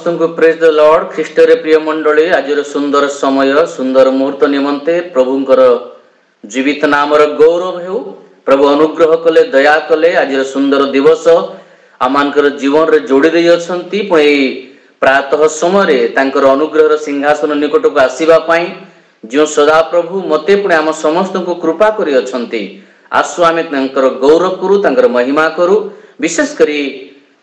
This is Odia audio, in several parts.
समस्त को प्रेज द लॉर्ड। ख्रीष्ट रे प्रिय मंडली आज सुंदर समय सुंदर मुहूर्त निमंते प्रभुंकर जीवित नामर गौरव हेउ। प्रभु अनुग्रह कले दया कले आज सुंदर दिवस आमानकर जीवन रे जोड़ी दे अछंती। पुणी प्रातः समय तांकर अनुग्रह सिंहासन निकट को आसीबा पाई जो सदा प्रभु मते पुणी आम समस्त को कृपा करी अछंती। आसु आमे तांकर गौरव करू, तांकर महिमा करू। विशेष करी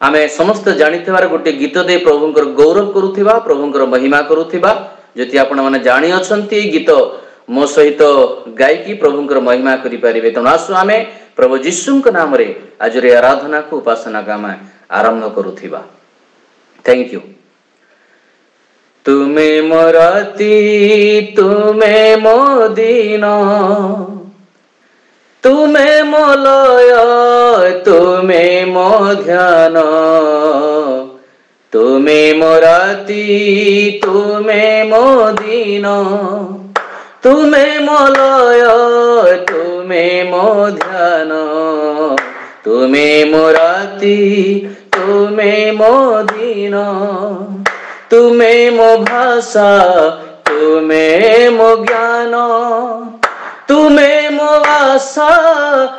आमे समस्त जानिथिबार गोटे गीत दे प्रभुंकर गौरव करुथिबा, प्रभुंकर महिमा करुथिबा। जति आपण माने जानि अछंती गीत मो सहित गायकी प्रभुंकर महिमा करि परिबे। तनो आसु आमे प्रभु यीशुंक नाम रे आज रे आराधना को उपासना का आमे आरंभ करुथिबा। Thank you. तुमे मो राती तुमे मो दिन, तुमे मो लय तुमे मो ध्यान, तुमे मो राती तुमे मो दिन, तुमे मो लय तुमे मो ध्यान, तुमे मो राती तुमे मो दिन, तुमे मो भाषा तुमे मो ज्ञान, तुमे मो आशा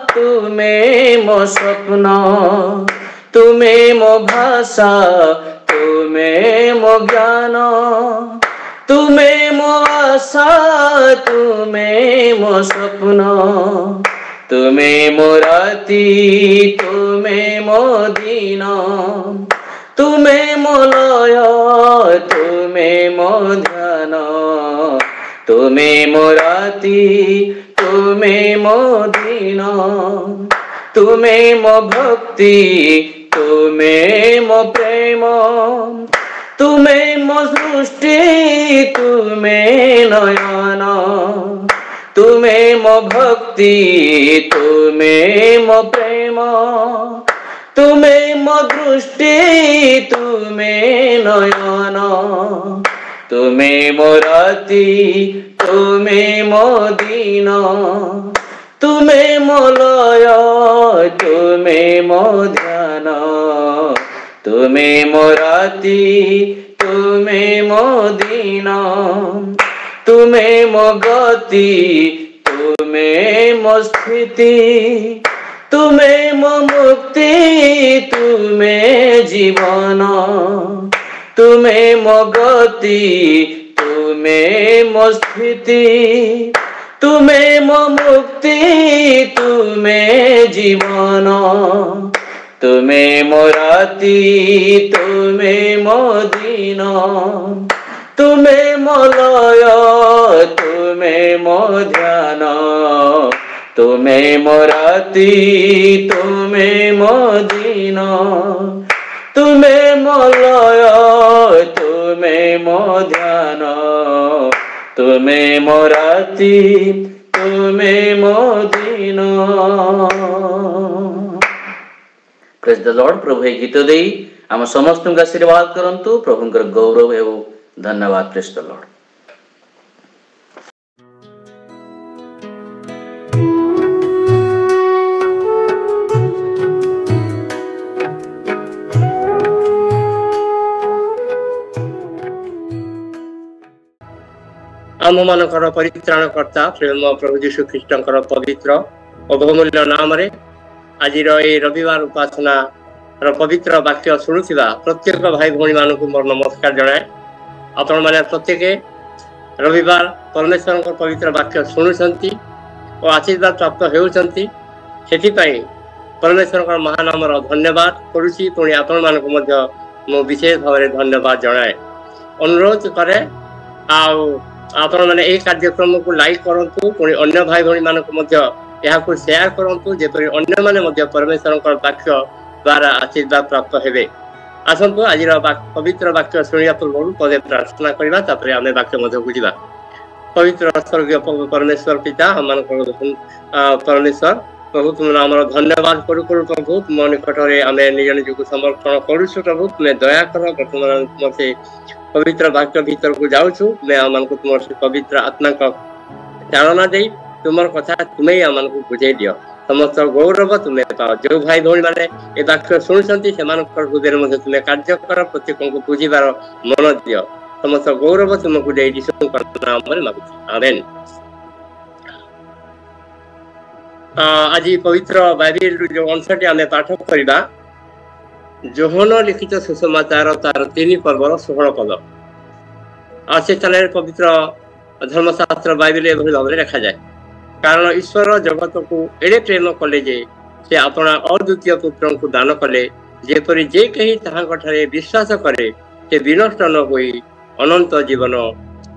तुमे मो स्वप्न, तुमे मो भाषा तुमे मो ज्ञान, तुमे मो आशा तुमे मो स्वप्न, तुमे मो राती तुमे मो दिन, तुमे मो लय तुमे मो ध्यान, तुमे मो राती तुमे मो दिन, तुमे मो भक्ति तुमे मो प्रेम, तुमे मो सृष्टि तुमे नयन, तुमे मो भक्ति तुमे मो प्रेम, तुमे मो दृष्टि तुमे नयन, तुमे मो राती तुमे मो दिन, तुमे मो लय तुमे मो ध्यान, तुमे मो राती तुमे मो दिन, तुमे मो गति तुमे मो स्थिति, तुमे मो मुक्ति तुमे जीवन, तुमे मो गति तुमे मो स्थिति, तुमे मो मुक्ति तुमे जीवन, तुमे मो राती तुमे मो दिन, तुमे मो लय तुमे मो ध्यान, तुमे मो राती तुमे मो दिन, तुमे मो लय तुमे मो ध्यान, तुमे मो राती तुमे मो दिन। Praise the Lord. प्रभु ए गीत देई आम समस्त का आशीर्वाद करंतु। प्रभुंकर गौरव हेउ। धन्यवाद। Praise the Lord. आम मानकर परित्राणकर्ता प्रेम प्रभु यीशु ख्रीष्टर पवित्र और बहुमूल्य नाम रे आज रविवार उपासना पवित्र वाक्य शुणुवा प्रत्येक भाई भौणी मान मोर नमस्कार जनाए। आपण मैंने प्रत्येक रविवार परमेश्वर पवित्र वाक्य शुणुंट और आशीर्वाद प्राप्त होती परमेश्वर महानाम धन्यवाद करुच्ची। पुणी आपण मानक मु विशेष भाव में धन्यवाद जनाए। अनुरोध करे आपण मैंने यह कार्यक्रम को लाइक करूँ। पुणी अन्य भाई भौणी मानक यहाँ शेयर करूँ जेपरी अन्य माने परमेश्वर वाक्य द्वारा आशीर्वाद प्राप्त हेबे। आसतु आज पवित्र वाक्य शुणा पूर्व पदे प्रार्थना करवा आम वाक्य बुझा। पवित्र स्वर्गीय परमेश्वर पिता हम परमेश्वर प्रभु तुम नाम धन्यवाद करू करू प्रभु तुम निकट में आम निज निजक समर्पण करूँ प्रभु तुम्हें दया कर वर्तमान तुम पवित्र वाक्य भीतर को जाऊँ मैं आम तुम पवित्र आत्मा का चालना दे तुम कथा तुम्हें आम बुझे दियो। समस्त गौरव तुम्हें पाओ। जो भाई भौणी मैंने ए वाक्य शुणुंट से हृदय तुम्हें कार्य कर प्रत्येक को बुझीबार मन दियो। समस्त गौरव तुमको दे नाम मागुची आमेन। आज पवित्र बाइबल जो अंशटी आम पाठ करवा जोहन लिखित सुसमाचार तार 3 पर्वर 16 पद से स्थान पवित्र धर्मशास्त्र बाइबल एभली भाव लिखा जाए। कारण ईश्वर जगत को एड़े प्रेम कले जे से अपना अद्वितीय पुत्र को दान कले जेपरी जे कहीं ताहांठारे विश्वास करे से विनष्ट न होई अनंत जीवन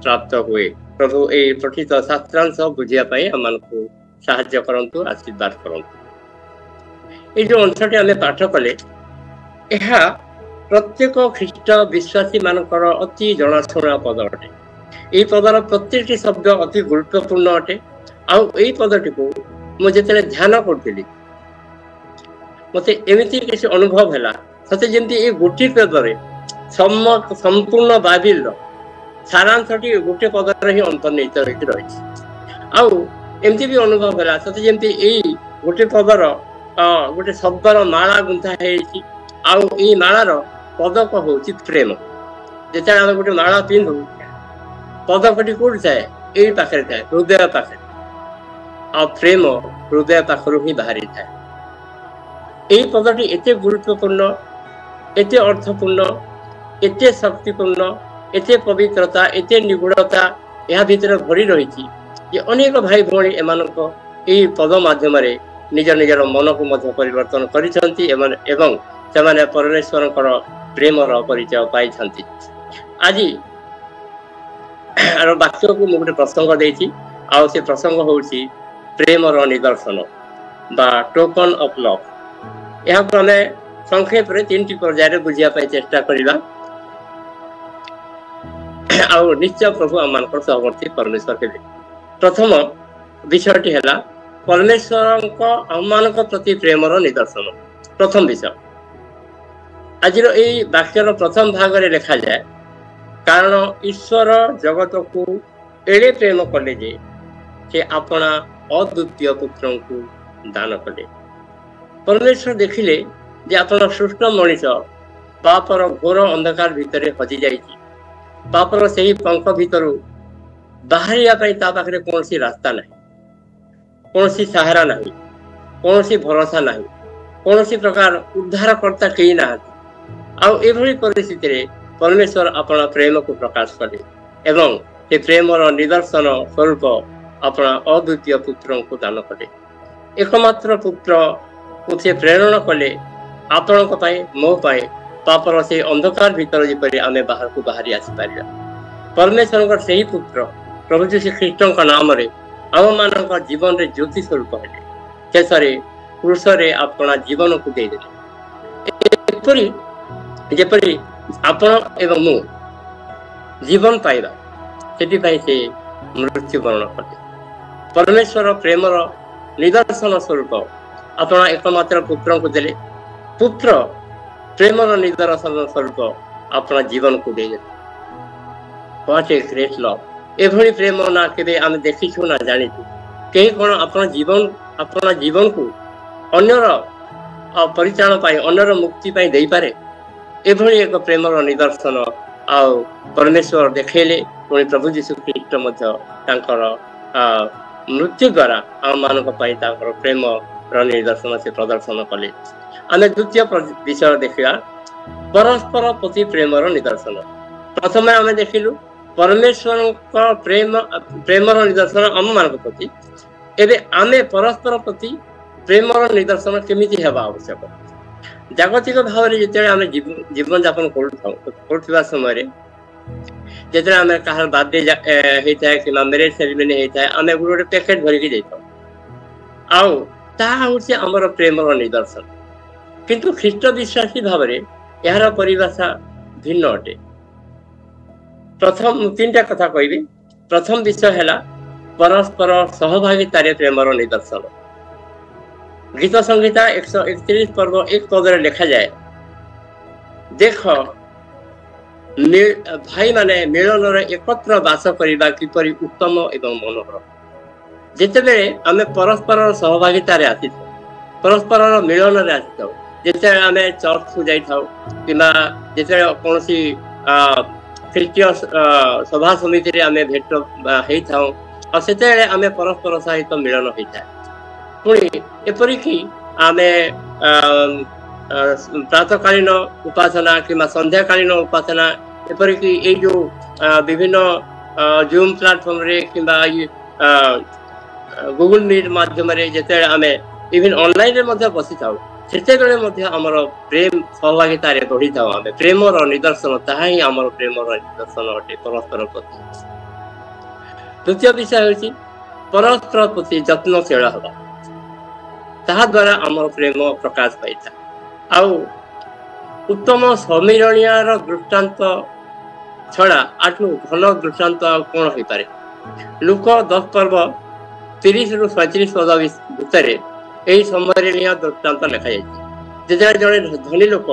प्राप्त हुए। प्रभु ए पठित शास्त्रांश बुझिया पाई हमको साहाय्य करंतु आशीर्वाद करंतु। ये जो अंशटी आम पाठ कले यह प्रत्येक ख्रीष्ट विश्वासी मानकर अति जनाशुना पद अटे। ये पदर प्रत्येक शब्द अति गुरुत्वपूर्ण अटे। आई पदटी को मुझे ध्यान करी मत एमती किसी अनुभव है सते जमी ये गोटे पदरे संपूर्ण बाइबल सारांशटी गोटे पदर ही अंतर्निहित रही। एमती भी अनुभव है सते जमी यही गोटे पदर गोटे शब्दर माला गुंथा है मालार पदक हूँ प्रेम। जिते आम गोटे माला पिंधु पदकटी कौट थाए यही पाखे थाए हृदय पाखे आ प्रेम हृदय पाखर ही बाहरी थाए। यही पदटी एते गुरुत्वपूर्ण एते अर्थपूर्ण एते शक्तिपूर्ण एते पवित्रता एते निगूढ़ता यह भीतर भरी रही अनेक भाई भौणी एमानक यही पद माध्यम निज निजर मन को मध्य परिवर्तन करिसेंती एवं से परमेश्वर प्रेमर परिचय पाई। आज वाक्य को मुझे प्रसंग देती आ से प्रसंग हूँ प्रेमर निदर्शन बा टोकन ऑफ लव। यह आम संक्षेप 3टी पर्याय बुझा चेष्टा करवा निश्चय प्रभु आम सहवर्ती परमेश्वर के। प्रथम विषयटी है परमेश्वर आम प्रति प्रेमर निदर्शन। प्रथम विषय आज यही वाक्यर प्रथम भाग में लिखा जाए कारण ईश्वर जगत को एड़े प्रेम कले जे से अपना अद्वितीय पुत्र को दान कले। परमेश्वर देखिले जे अपना सृष्ट मनीष पापर घोर अंधकार भितर हजि जाइए। पापर से ही पंख भितर बाहर पाखे कौन रास्ता ना कौन सहारा ना कौन भरोसा ना कौन प्रकार उद्धारकर्ता कहीं ना आभली परिस्थिति परमेश्वर अपना प्रेम को प्रकाश कले एवं से प्रेमर निदर्शन स्वरूप अपना अद्वितीय पुत्र को दान कले। एकमात्र पुत्र को से प्रेरण कले आपण मो पापर से अंधकार भीतर जपरी आम बाहर को बाहरी आसीपर। परमेश्वर से ही पुत्र प्रभु श्री ख्रीष्ट नाम आम मान जीवन रे ज्योति स्वरूप है शेष क्रूस अपना जीवन को देदेले जेपरी आपण एवं मु जीवन पाइबा से मृत्युवरण कले। परमेश्वर प्रेमर निदर्शन स्वरूप अपना एकमात्र पुत्र को देले। पुत्र प्रेमर निदर्शन स्वरूप अपना जीवन को देदेले। What a great love. एभली प्रेम ना केबे आम देखीछु ना जानिछु कहीं कौन अपना जीवन को अन्यर परिचालन पाई अन्यर मुक्ति पाई दे पारे। एभली एक प्रेमर निदर्शन आउ परमेश्वर देखेले पुणी प्रभु जीशु ख्रीष्ट मृत्यु द्वारा आम मान प्रेम निदर्शन से प्रदर्शन कले। आम द्वितीय विषय देखा परस्पर प्रति प्रेमर निदर्शन। प्रथम आम देखिलु परमेश्वर प्रेमर निदर्शन आम मान प्रति एवं आम परस्पर प्रति प्रेमर निदर्शन केमिति हेबा आवश्यक। जागतिक भाव में जिते आम जीवन जापन कर समय जिते आम कहार बर्थडे होता है कि मैरेज सेरेमनी होता है आम गोटे पैकेट धरिकी जाता आमर प्रेमर निदर्शन। किंतु ख्रीष्ट विश्वासी भाव में यार परिभाषा भिन्न अटे। प्रथम 3टा कथा कहबी। प्रथम विषय है परस्पर सहभागितार प्रेमर निदर्शन। गीत संहिता 131 पर्व 1 पदरे लिखा जाए देख भाई माने मिलन एकत्र बास करबा किपरि उत्तम एवं मनोहर। ଯେତେବେଳେ ଆମେ ପରସ୍ପର ସହଭାଗିତାରେ ଆସିଥାଉ, ପରସ୍ପର ମିଳନରେ ଆସିଥାଉ, ଯେତେବେଳେ ଆମେ ଚର୍ଚ୍ଚକୁ ଯାଇଥାଉ କିମ୍ବା ଯେତେବେଳେ କୌଣସି ଖ୍ରୀଷ୍ଟୀୟ ସଭା ସମିତିରେ ଆମେ ଭେଟ ହେଇଥାଉ, ଆଉ ସେତେବେଳେ ଆମେ ପରସ୍ପର ସହିତ ମିଳନ ହେଇଥାଏ। ପୁଣି ଏପରିକି ଆମେ ପ୍ରାତଃକାଳୀନ ଉପାସନା କିମ୍ବା ସନ୍ଧ୍ୟାକାଳୀନ ଉପାସନା, ଏପରିକି ଏଇ ଯୋଉ ବିଭିନ୍ନ ଜୁମ୍ ପ୍ଲାଟଫର୍ମରେ କିମ୍ବା ଗୁଗୁଲ ମିଟ୍ ମାଧ୍ୟମରେ ଯେତେବେଳେ ଆମେ ଇଭିନ୍ ଅନଲାଇନରେ ମଧ୍ୟ ବସିଥାଉ, ସେତେବେଳେ ମଧ୍ୟ ଆମର ପ୍ରେମ ସହଭାଗିତାରେ ବଢିଥାଉ। ଆମେ ପ୍ରେମର ନିଦର୍ଶନ, ତାହା ହିଁ ଆମର ପ୍ରେମର ନିଦର୍ଶନ ଅଟେ ପରସ୍ପର ପ୍ରତି। ତୃତୀୟ ବିଷୟ ହେଉଛି ପରସ୍ପର ପ୍ରତି ଯତ୍ନଶୀଳ ହେବା। ତାହା ଦ୍ୱାରା ଆମର ପ୍ରେମ ପ୍ରକାଶ ପାଇଥାଏ। ଆଉ ଉତ୍ତମ ସମିଳନୀୟର ଦୃଷ୍ଟାନ୍ତ ଛଡ଼ା ଆଠୁ ଭଲ ଦୃଷ୍ଟାନ୍ତ ଆଉ କ'ଣ ହେଇପାରେ? ଲୁକ 10 ପର୍ବ 30ରୁ 37 ପଦ ଭିତରେ ଏହି ସମ୍ମିଳନୀୟ ଦୃଷ୍ଟାନ୍ତ ଲେଖାଯାଇଛି। ଯେତେବେଳେ ଜଣେ ଧନୀ ଲୋକ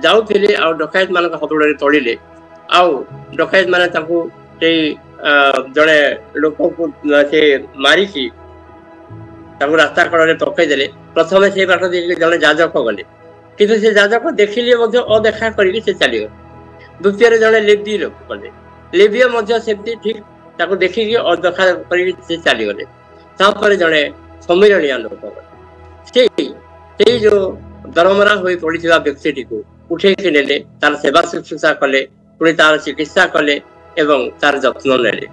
ଯାଉଥିଲେ ଆଉ ଡକାୟତ ମାନଙ୍କ ହାବୁଡ଼ରେ ପଡ଼ିଲେ, ଆଉ ଡକାୟତ ମାନେ ତାଙ୍କୁ ସେଇ ଜଣେ ଲୋକକୁ ସେ ମାରିକି ତାଙ୍କୁ ରାସ୍ତା କଡ଼ରେ ପକାଇଦେଲେ। ପ୍ରଥମେ ସେଇ ବାଟ ଦେଇକି ଜଣେ ଯାଜକ ଗଲେ, କିନ୍ତୁ ସେ ଯାଜକ ଦେଖିଲେ ମଧ୍ୟ ଅଦେଖା କରିକି ସେ ଚାଲିଗଲେ। ଦ୍ୱିତୀୟରେ ଜଣେ ଲେବୀ ଲୋକ ଗଲେ, ଲେବୀ ମଧ୍ୟ ସେମିତି ଠିକ ତାକୁ ଦେଖିକି ଅଦେଖା କରିକି ସେ ଚାଲିଗଲେ। ତାପରେ ଜଣେ ସମିଳନୀୟ ଲୋକ ଗଲେ, ସେଇ ଯୋଉ ଦରମରା ହୋଇ ପଡ଼ିଥିବା ବ୍ୟକ୍ତିଟିକୁ ଉଠେଇକି ନେଲେ, ତାର ସେବା ଶୁଶ୍ରୂଷା କଲେ, ପୁଣି ତାର ଚିକିତ୍ସା କଲେ ଏବଂ ତାର ଯତ୍ନ ନେଲେ।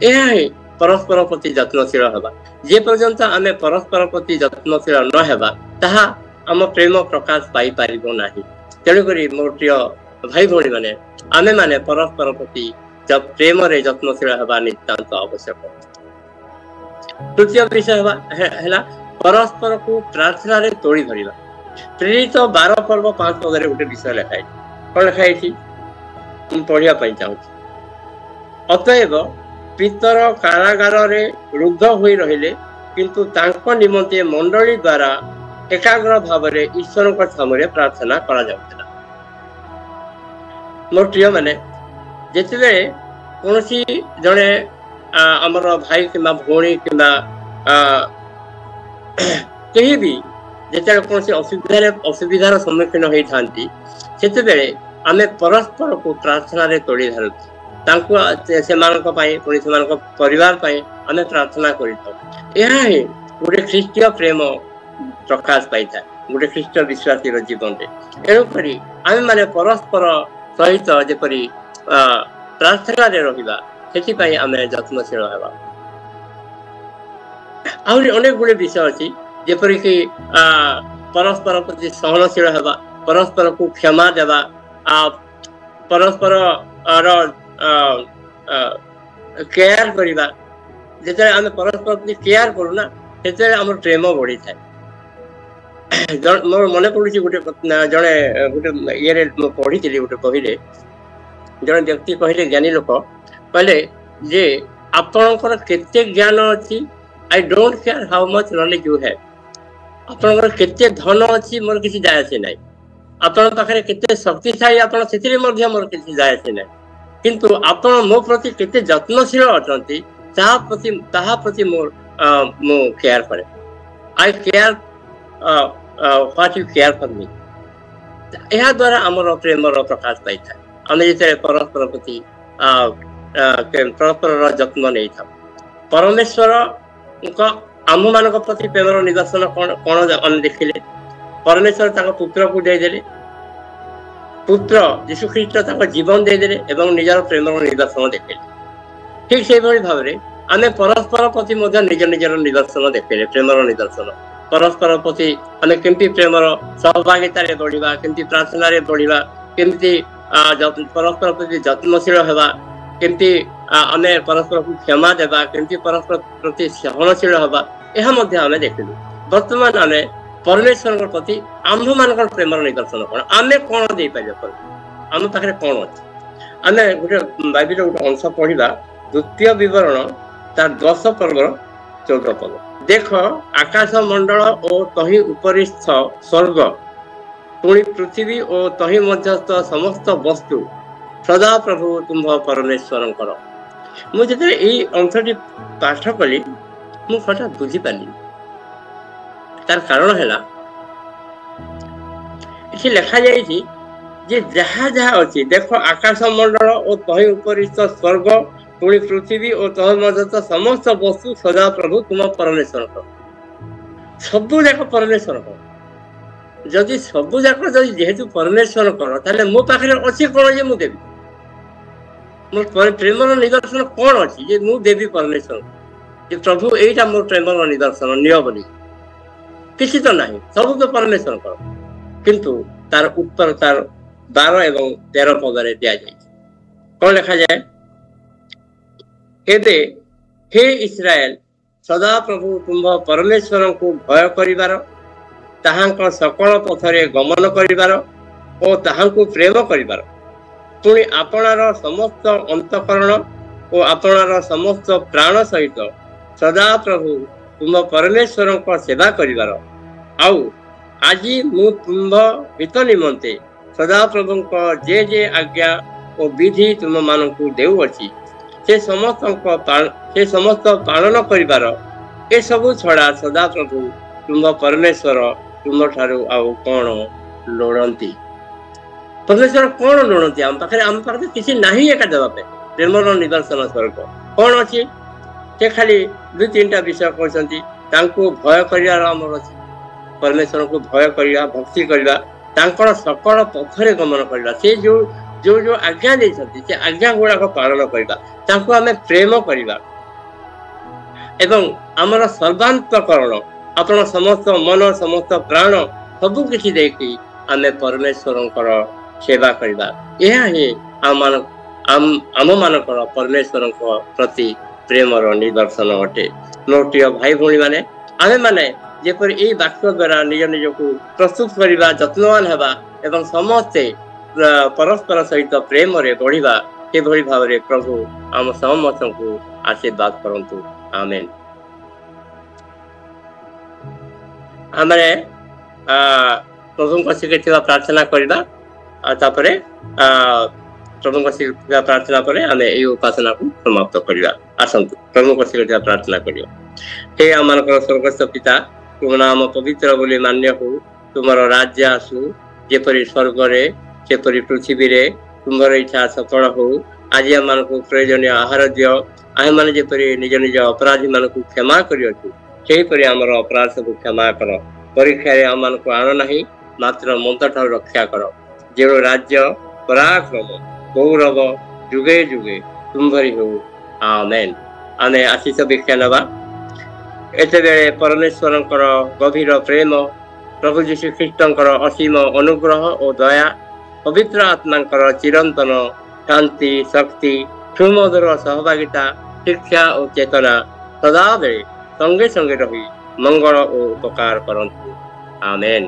ଏହା ହିଁ ପରସ୍ପର ପ୍ରତି ଯତ୍ନଶୀଳ ହେବା। ଯେ ପର୍ଯ୍ୟନ୍ତ ଆମେ ପରସ୍ପର ପ୍ରତି ଯତ୍ନଶୀଳ ନ ହେବା, ତାହା ଆମ ପ୍ରେମ ପ୍ରକାଶ ପାଇପାରିବ ନାହିଁ। ତେଣୁକରି ମୋ ପ୍ରିୟ ଭାଇ ଭଉଣୀ ମାନେ, ଆମେ ମାନେ ପରସ୍ପର ପ୍ରତି ପ୍ରେମରେ ଯତ୍ନଶୀଳ ହେବା ନିତାନ୍ତ ଆବଶ୍ୟକ। ତୃତୀୟ ବିଷୟ ହେଲା ପରସ୍ପରକୁ ପ୍ରାର୍ଥନାରେ ତୋଳି ଧରିବା। ପ୍ରେରିତ 12 ପର୍ବ 5 ପଦରେ ଗୋଟେ ବିଷୟ ଲେଖାଯାଇଛି। କ'ଣ ଲେଖାଯାଇଛି ମୁଁ ପଢିବା ପାଇଁ ଚାହୁଁଛି। ଅତଏବ ପିତର କାରାଗାରରେ ରୁଦ୍ଧ ହୋଇ ରହିଲେ, କିନ୍ତୁ ତାଙ୍କ ନିମନ୍ତେ ମଣ୍ଡଳୀ ଦ୍ୱାରା ଏକାଗ୍ର ଭାବରେ ଈଶ୍ୱରଙ୍କ ସାମୁରେ ପ୍ରାର୍ଥନା କରାଯାଉଥିଲା। ମୋ ପ୍ରିୟ ମାନେ, ଯେତେବେଳେ କୌଣସି ଜଣେ ଆମର ଭାଇ କିମ୍ବା ଭଉଣୀ କିମ୍ବା କେହି ବି ଯେତେବେଳେ କୌଣସି ଅସୁବିଧାର ସମ୍ମୁଖୀନ ହେଇଥାନ୍ତି, ସେତେବେଳେ ଆମେ ପରସ୍ପରକୁ ପ୍ରାର୍ଥନାରେ ତୋଳି ଧରୁଛୁ। ତାଙ୍କୁ ସେମାନଙ୍କ ପାଇଁ, ପୁଣି ସେମାନଙ୍କ ପରିବାର ପାଇଁ ଆମେ ପ୍ରାର୍ଥନା କରିଥାଉ। ଏହା ହିଁ ଗୋଟେ ଖ୍ରୀଷ୍ଟୀୟ ପ୍ରେମ ପ୍ରକାଶ ପାଇଥାଏ ଗୋଟେ ଖ୍ରୀଷ୍ଟ ବିଶ୍ୱାସୀର ଜୀବନରେ। ଏଣୁକରି ଆମେ ମାନେ ପରସ୍ପର ସହିତ ଯେପରି ପ୍ରାର୍ଥନାରେ ରହିବା, ସେଥିପାଇଁ ଆମେ ଯତ୍ନଶୀଳ ହେବା। ଆହୁରି ଅନେକ ଗୁଡ଼ିଏ ବିଷୟ ଅଛି, ଯେପରିକି ପରସ୍ପର ପ୍ରତି ସହନଶୀଳ ହେବା, ପରସ୍ପରକୁ କ୍ଷମା ଦେବା, ପରସ୍ପରର କେୟାର କରିବା। ଯେତେବେଳେ ଆମେ ପରସ୍ପର ପ୍ରତି କେୟାର କରୁନା, ସେତେବେଳେ ଆମର ପ୍ରେମ ବଢିଥାଏ। ମୋର ମନେ ପଡୁଛି ଜଣେ ଇଏରେ ମୁଁ ପଢିଥିଲି ଗୋଟେ ବହିରେ, ଜଣେ ବ୍ୟକ୍ତି କହିଲେ, ଜ୍ଞାନୀ ଲୋକ କହିଲେ ଯେ ଆପଣଙ୍କର କେତେ ଜ୍ଞାନ ଅଛି, I don't care how much knowledge you have. ଆପଣଙ୍କର କେତେ ଧନ ଅଛି, ମୋର କିଛି ଦାୟ ଆସେ ନାହିଁ। ଆପଣଙ୍କ ପାଖରେ କେତେ ଶକ୍ତିଶାଳୀ, ଆପଣ ସେଥିରେ ମଧ୍ୟ ମୋର କିଛି ଦାୟ ଆସେ ନାହିଁ। କିନ୍ତୁ ଆପଣ ମୋ ପ୍ରତି କେତେ ଯତ୍ନଶୀଳ ଅଛନ୍ତି, ତାହା ପ୍ରତି ମୁଁ କେୟାର କରେ। I care what you care for me. ଏହା ଦ୍ୱାରା ଆମର ପ୍ରେମର ପ୍ରକାଶ ପାଇଥାଏ। ଆମେ ଯେତେବେଳେ ପରସ୍ପରର ଯତ୍ନ ନେଇଥାଉ। ପରମେଶ୍ୱରଙ୍କ ଆମମାନଙ୍କ ପ୍ରତି ପ୍ରେମର ନିଦର୍ଶନ କ'ଣ ଆମେ ଦେଖିଲେ? ପରମେଶ୍ୱର ତାଙ୍କ ପୁତ୍ରକୁ ଦେଇଦେଲେ, ପୁତ୍ର ଯୀଶୁଖ୍ରୀଷ୍ଟ ତାଙ୍କ ଜୀବନ ଦେଇଦେଲେ ଏବଂ ନିଜର ପ୍ରେମର ନିଦର୍ଶନ ଦେଖେଇଲେ। ଠିକ ସେଇଭଳି ଭାବରେ ଆମେ ପରସ୍ପର ପ୍ରତି ମଧ୍ୟ ନିଜର ନିଦର୍ଶନ ଦେଖେଇଲେ, ପ୍ରେମର ନିଦର୍ଶନ। ପରସ୍ପର ପ୍ରତି ଆମେ କେମିତି ପ୍ରେମର ସହଭାଗିତାରେ ବଢିବା, କେମିତି ପ୍ରାର୍ଥନାରେ ବଢିବା, କେମିତି ପରସ୍ପର ପ୍ରତି ଯତ୍ନଶୀଳ ହେବା, କେମିତି ଆମେ ପରସ୍ପରକୁ କ୍ଷମା ଦେବା, କେମିତି ପରସ୍ପର ପ୍ରତି ସହନଶୀଳ ହେବା, ଏହା ମଧ୍ୟ ଆମେ ଦେଖିଲୁ। ବର୍ତ୍ତମାନ ଆମେ ପରମେଶ୍ୱରଙ୍କ ପ୍ରତି ଆମ୍ଭମାନଙ୍କର ପ୍ରେମର ନିଦର୍ଶନ କ'ଣ, ଆମେ କ'ଣ ଦେଇପାରିବା, ଆମ ପାଖରେ କ'ଣ ଅଛି? ଆମେ ଗୋଟେ ବାଇବେଲର ଗୋଟେ ଅଂଶ ପଢିବା, 2 ବିବରଣ ତାର 10 ପର୍ବର 14 ପଦ। ଦେଖ, ଆକାଶ ମଣ୍ଡଳ ଓ ତହି ଉପରିସ୍ଥ ସ୍ୱର୍ଗ, ପୁଣି ପୃଥିବୀ ଓ ତହି ମଧ୍ୟସ୍ଥ ସମସ୍ତ ବସ୍ତୁ ସଦାପ୍ରଭୁ ତୁମ୍ଭ ପରମେଶ୍ୱରଙ୍କର। ମୁଁ ଯେତେବେଳେ ଏଇ ଅଂଶଟି ପାଠ କଲି, ମୁଁ ହଠାତ୍ ବୁଝିପାରିଲି। ତାର କାରଣ ହେଲା ଏଠି ଲେଖାଯାଇଛି ଯେ ଯାହା ଯାହା ଅଛି ଦେଖ ଆକାଶ ମଣ୍ଡଳ ଓ ତହି ଉପରିସ୍ଥ ସ୍ୱର୍ଗ ପୁଣି ପୃଥିବୀ ଓ ତହ ମଧ୍ୟସ୍ଥ ସମସ୍ତ ବସ୍ତୁ ସଦା ପ୍ରଭୁ ତୁମ ପରମେଶ୍ୱରଙ୍କ। ସବୁ ଯାକ ପରମେଶ୍ୱରଙ୍କ। ଯଦି ସବୁ ଯାକ ଯଦି ଯେହେତୁ ପରମେଶ୍ୱରଙ୍କର ତାହେଲେ ମୋ ପାଖରେ ଅଛି କଣ ଯେ ମୁଁ ଦେବି? ମୋ ପ୍ରେମର ନିଦର୍ଶନ କଣ ଅଛି ଯେ ମୁଁ ଦେବି ପରମେଶ୍ୱର? ଯେ ପ୍ରଭୁ ଏଇଟା ମୋର ପ୍ରେମର ନିଦର୍ଶନ ନିଅ ବୋଲି କିଛି ତ ନାହିଁ, ସବୁ ତ ପରମେଶ୍ୱରଙ୍କର। କିନ୍ତୁ ତାର ଉତ୍ତର ତାର 12 ଏବଂ 13 ପଦରେ ଦିଆଯାଇଛି। କଣ ଲେଖାଯାଏ? ଏବେ ହେ ଇସ୍ରାଏଲ ସଦା ପ୍ରଭୁ ତୁମ୍ଭ ପରମେଶ୍ୱରଙ୍କୁ ଭୟ କରିବାର, ତାହାଙ୍କ ସକଳ ପଥରେ ଗମନ କରିବାର ଓ ତାହାଙ୍କୁ ପ୍ରେମ କରିବାର, ପୁଣି ଆପଣାର ସମସ୍ତ ଅନ୍ତଃକରଣ ଓ ଆପଣାର ସମସ୍ତ ପ୍ରାଣ ସହିତ ସଦା ପ୍ରଭୁ ତୁମ୍ଭ ପରମେଶ୍ୱରଙ୍କ ସେବା କରିବାର। ଆଉ ଆଜି ମୁଁ ତୁମ୍ଭ ହିତ ନିମନ୍ତେ ସଦାପ୍ରଭୁଙ୍କ ଯେ ଆଜ୍ଞା ଓ ବିଧି ତୁମମାନଙ୍କୁ ଦେଉଅଛି ସେ ସମସ୍ତ ପାଳନ କରିବାର। ଏସବୁ ଛଡ଼ା ସଦାପ୍ରଭୁ ତୁମ୍ଭ ପରମେଶ୍ୱର ତୁମଠାରୁ ଆଉ କଣ ଲୋଡ଼ନ୍ତି? ପରମେଶ୍ୱର କଣ ଲୋଡ଼ନ୍ତି ଆମ ପାଖରେ କିଛି ନାହିଁ ଏକା ଦେବା ପାଇଁ। ପ୍ରେମର ନିଦର୍ଶନ ସ୍ୱରୂପ କଣ ଅଛି? ସେ ଖାଲି 2-3ଟା ବିଷୟ କହିଛନ୍ତି। ତାଙ୍କୁ ଭୟ କରିବାର ଆମର ଅଛି, ପରମେଶ୍ୱରଙ୍କୁ ଭୟ କରିବା, ଭକ୍ତି କରିବା, ତାଙ୍କର ସକଳ ପଥରେ ଗମନ କରିବା, ସେ ଯୋଉ ଆଜ୍ଞା ଦେଇଛନ୍ତି ସେ ଆଜ୍ଞା ଗୁଡ଼ାକ ପାଳନ କରିବା, ତାଙ୍କୁ ଆମେ ପ୍ରେମ କରିବା ଏବଂ ଆମର ସର୍ବାନ୍ତକରଣ ଆପଣ ସମସ୍ତ ମନ ସମସ୍ତ ପ୍ରାଣ ସବୁ କିଛି ଦେଇକି ଆମେ ପରମେଶ୍ୱରଙ୍କର ସେବା କରିବା। ଏହା ହିଁ ଆମମାନଙ୍କର ପରମେଶ୍ୱରଙ୍କ ପ୍ରତି ପ୍ରେମର ନିଦର୍ଶନ ଅଟେ। ମୋର ପ୍ରିୟ ଭାଇ ଭଉଣୀ ମାନେ, ଆମେମାନେ ଯେପରି ଏଇ ବାକ୍ୟ ଦ୍ୱାରା ନିଜ ନିଜକୁ ପ୍ରସ୍ତୁତ କରିବା, ଯତ୍ନବାନ ହେବା ଏବଂ ସମସ୍ତେ ପରସ୍ପର ସହିତ ପ୍ରେମରେ ବଢ଼ିବା, ସେଭଳି ଭାବରେ ପ୍ରଭୁ ଆମ ସମସ୍ତଙ୍କୁ ଆଶୀର୍ବାଦ କରନ୍ତୁ। ଆମେନ୍। ଆମେ ପ୍ରଭୁଙ୍କ ଶିଖିଥିବା ପ୍ରାର୍ଥନା କରିବା, ତାପରେ ପ୍ରଭୁଙ୍କ ଶିଖିଥିବା ପ୍ରାର୍ଥନା ପରେ ଆମେ ଏହି ଉପାସନାକୁ ସମାପ୍ତ କରିବା। ଆସନ୍ତୁ ପ୍ରଭୁଙ୍କ ଶିଖିଥିବା ପ୍ରାର୍ଥନା କରିବା। ହେ ଆମମାନଙ୍କର ସ୍ୱର୍ଗସ୍ଥ ପିତା, ତୁମ ନାମ ପବିତ୍ର ବୋଲି ମାନ୍ୟ ହଉ, ତୁମର ରାଜ୍ୟ ଆସୁ, ଯେପରି ସ୍ୱର୍ଗରେ ସେପରି ପୃଥିବୀରେ ତୁମର ଇଚ୍ଛା ସଫଳ ହଉ। ଆଜି ଆମମାନଙ୍କୁ ପ୍ରয়োଜନୀୟ ଆହାର ଦିଅ। ଆମେମାନେ ଯେପରି ନିଜ ନିଜ ଅପରାଧୀମାନଙ୍କୁ କ୍ଷମା କରିଅଛୁ, ସେହିପରି ଆମର ଅପରାଧ ସବୁ କ୍ଷମା କର। ପରୀକ୍ଷାରେ ଆମମାନଙ୍କୁ ଆଣ ନାହିଁ, ମାତ୍ର ମନ୍ଦ ଠାରୁ ରକ୍ଷା କର। ଯେଉଁ ରାଜ୍ୟ, ପରାକ୍ରମ, ଗୌରବ ଯୁଗେ ଯୁଗେ ତୁମ୍ଭରି ହଉ। ଆମେନ୍। ଆମେ ଆଶିଷ ଭିକ୍ଷା ନେବା। ଏତେବେଳେ ପରମେଶ୍ୱରଙ୍କର ଗଭୀର ପ୍ରେମ, ପ୍ରଭୁ ଯୀଶୁ ଖ୍ରୀଷ୍ଟଙ୍କର ଅସୀମ ଅନୁଗ୍ରହ ଓ ଦୟା, ପବିତ୍ର ଆତ୍ମାଙ୍କର ଚିରନ୍ତନ ଶାନ୍ତି, ଶକ୍ତି, ସୁମଧୁର ସହଭାଗିତା, ଶିକ୍ଷା ଓ ଚେତନା ସଦାବେଳେ ସଙ୍ଗେ ସଙ୍ଗେ ରହି ମଙ୍ଗଳ ଓ ଉପକାର କରନ୍ତୁ। ଆମେନ୍।